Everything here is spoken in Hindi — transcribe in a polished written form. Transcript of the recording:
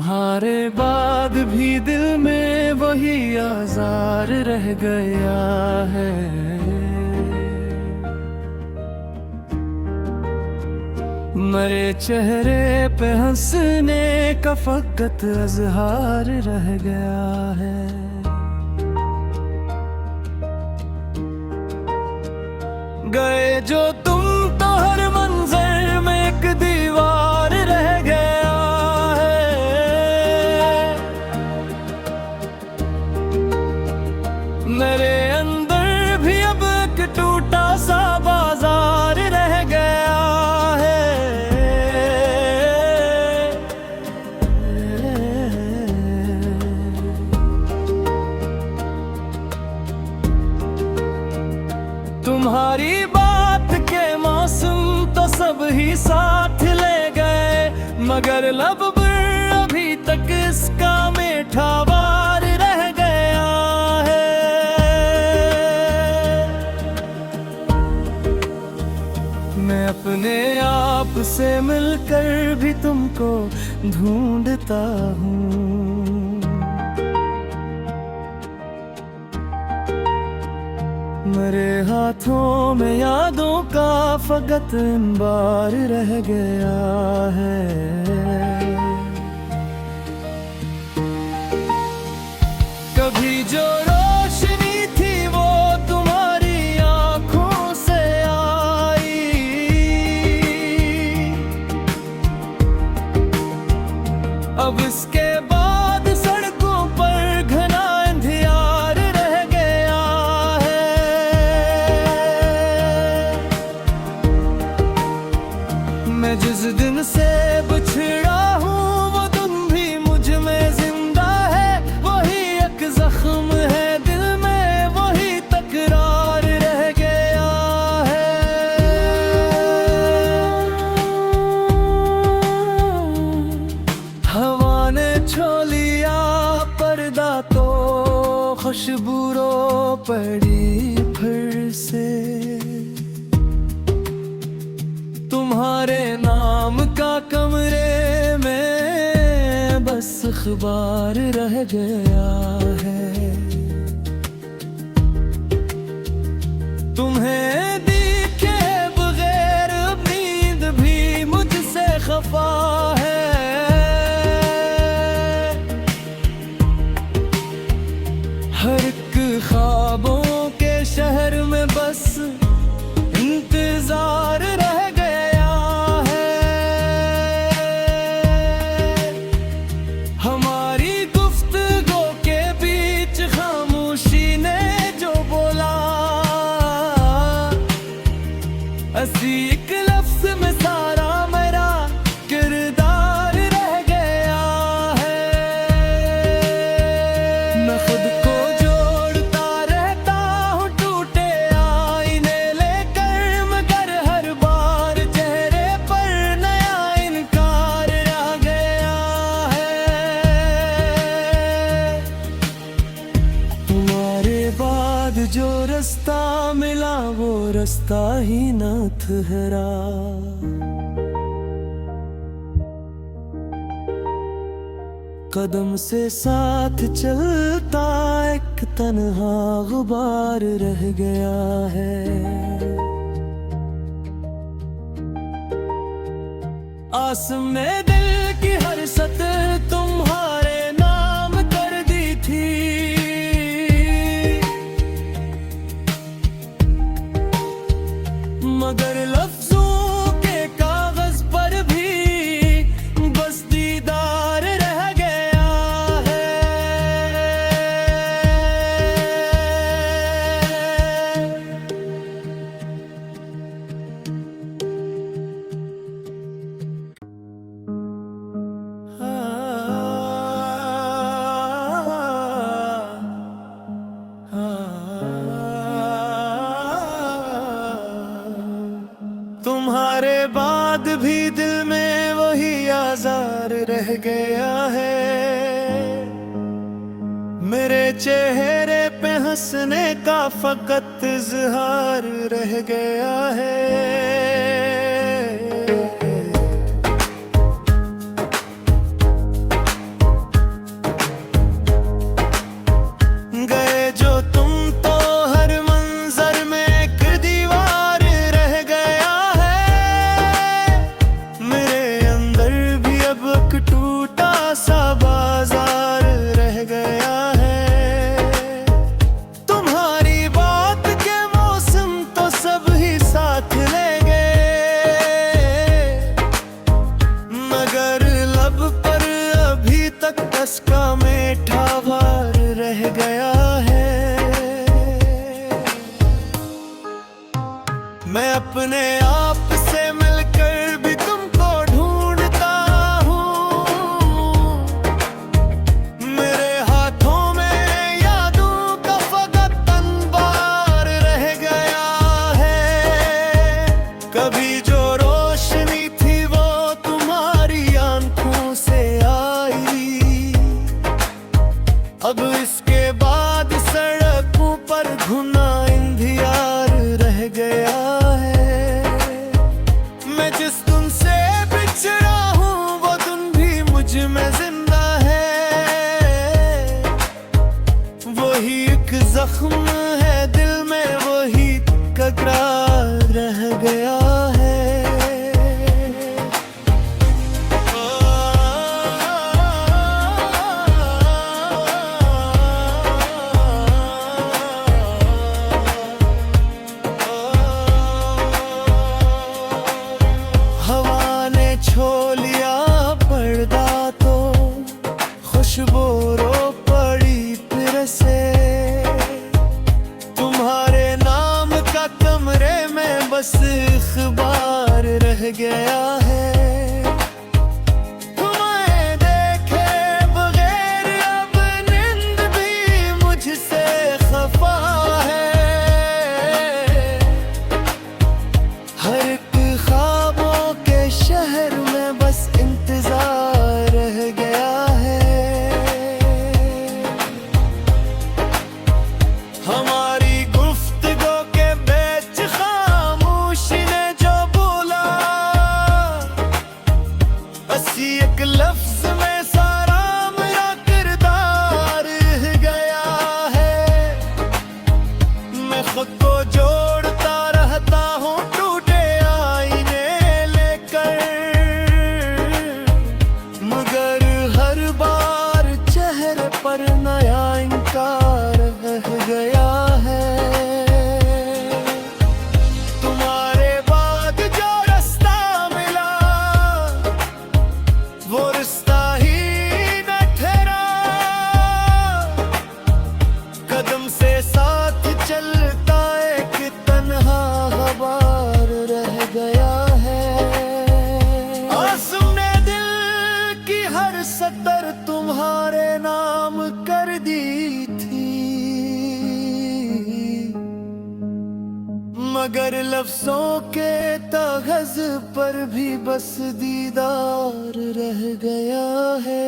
तुम्हारे बाद भी दिल में वही आज़ार रह गया है। मेरे चेहरे पे हंसने का फकत अज़हार रह गया है। गए जो तुम तो हर मंजर में एक दीवार रह गया है। मेरे अंदर भी अब एक टूटा सा बाजार रह गया है। तुम्हारी बात के मौसम तो सब ही साथ ले गए, मगर लब पर अभी तक इसका मीठा वार रह गया है। मैं अपने आप से मिलकर भी तुमको ढूंढता हूँ। मेरे हाथों में यादों का फकत अंबार रह गया है। कभी जो रोशनी थी वो तुम्हारी आंखों से आई, अब इसके बाद सड़कों पर घना अंधियार रह गया है। मैं जिस दिन से बिछड़ा हूँ वो दिन भी मुझ में जिंदा है। वही एक जख्म है दिल में, वही तकरार रह गया है। हवा ने छो लिया पर्दा तो खुशबू रो पड़ी फिर से। तुम्हारे नाम का कमरे में बस अखबार रह गया है। तुम्हें देखे बगैर नींद भी मुझसे खफा है। हर एक ख्वाबों के शहर में बस इंतजार रह गया है। हमारी गुफ्तगू के बीच खामोशी ने जो बोला, असी एक लफ्ज में सारा मेरा किरदार रह गया है। मैं खुद को जोड़ता रहता हूँ टूटे आईने लेकर, मगर हर बार चेहरे पर नया इनकार रह गया है। तुम्हारे बाद जो रास्ता मिला वो रास्ता ही न ठहरा। कदम से साथ चलता एक तन्हा गुबार रह गया है। आस में दिल की हर सतर तुम्हारे नाम कर दी थी, मगर लफ्जों के कागज पर भी बस दीदार रह गया है। तुम्हारे बाद भी दिल में वही आज़ार रह गया है। मेरे चेहरे पे हंसने का फकत इज़हार रह गया है। मुझ में जिंदा है, वही एक जख्म है दिल में, वही तकरार रह गया है। हवा ने छो लिया पर्दा तो खुशबू रो पड़ी फिर से, तुम्हारे नाम का कमरे में बस इख्बार रह गया है। तुम्हें देखे बगैर अब नींद भी मुझसे खफा है, हर एक ख्वाबों के शहर में बस इंतजार रह गया है। हमारी गुफ्तगू के बीच खामोशी ने जो बोला, बसी एक लफ्ज में सारा मेरा किरदार रह गया है। मैं खुद को जोड़ता रहता हूँ टूटे आईने लेकर, मगर हर बार चेहरे पर नया इनकार रह गया है। तुम्हारे बाद जो रास्ता मिला, वो रास्ता ही न ठहरा, कदम से साथ चलता एक तन्हा गबार रह गया है। आंसू ने दिल की हर सतर तुम्हारे नाम कर दी थी, मगर लफ्जों के कागज पर भी बस दीदार रह गया है।